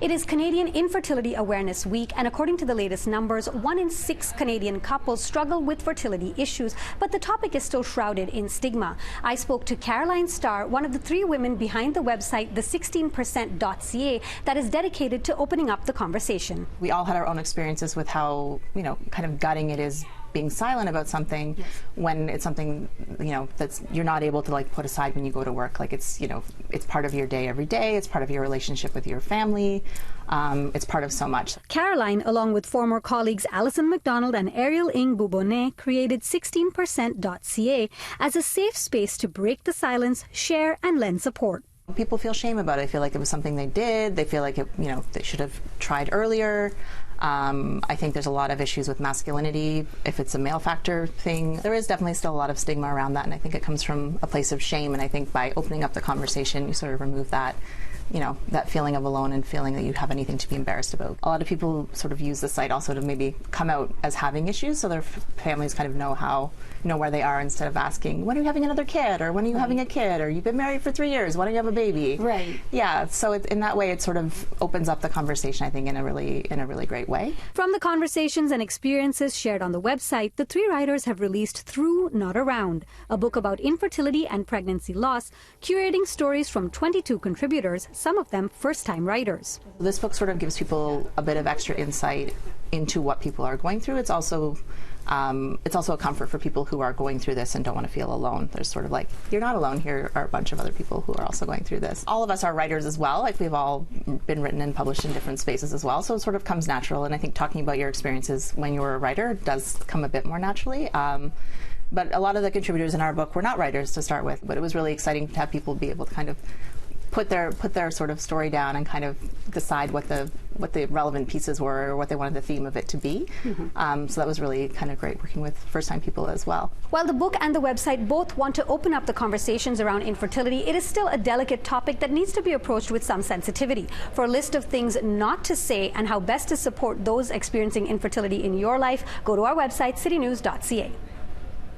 It is Canadian Infertility Awareness Week, and according to the latest numbers, 1 in 6 Canadian couples struggle with fertility issues, but the topic is still shrouded in stigma. I spoke to Caroline Starr, one of the 3 women behind the website the16%.ca that is dedicated to opening up the conversation. We all had our own experiences with how, kind of gutting it is being silent about something. Yes. When it's something, that's you're not able to put aside when you go to work. It's part of your day every day. It's part of your relationship with your family. It's part of so much. Caroline, along with former colleagues Alison McDonald and Ariel Ng Boubonet, created 16%.ca as a safe space to break the silence, share, and lend support. People feel shame about it. They feel like it was something they did. They feel like they should have tried earlier. I think there's a lot of issues with masculinity. If it's a male factor thing, there is definitely still a lot of stigma around that, and I think it comes from a place of shame. And I think by opening up the conversation, you sort of remove that, that feeling of alone and feeling that you have anything to be embarrassed about. A lot of people sort of use the site also to maybe come out as having issues, so their families kind of know where they are, instead of asking, when are you having another kid, or when are you having a kid, or you've been married for 3 years, why don't you have a baby? Right. Yeah, so in that way it sort of opens up the conversation, I think, in a really great way. From the conversations and experiences shared on the website, the 3 writers have released Through, Not Around, a book about infertility and pregnancy loss, curating stories from 22 contributors, some of them first-time writers. This book sort of gives people a bit of extra insight into what people are going through. It's also a comfort for people who are going through this and don't want to feel alone. There's sort of you're not alone. Here are a bunch of other people who are also going through this. All of us are writers as well. We've all been written and published in different spaces as well. So it sort of comes natural. And I think talking about your experiences when you were a writer does come a bit more naturally. But a lot of the contributors in our book were not writers to start with. But it was really exciting to have people be able to kind of put their sort of story down and kind of decide what the relevant pieces were, or what they wanted the theme of it to be. Mm-hmm. So that was really kind of great, working with first-time people as well. While the book and the website both want to open up the conversations around infertility, it is still a delicate topic that needs to be approached with some sensitivity. For a list of things not to say and how best to support those experiencing infertility in your life, go to our website, citynews.ca.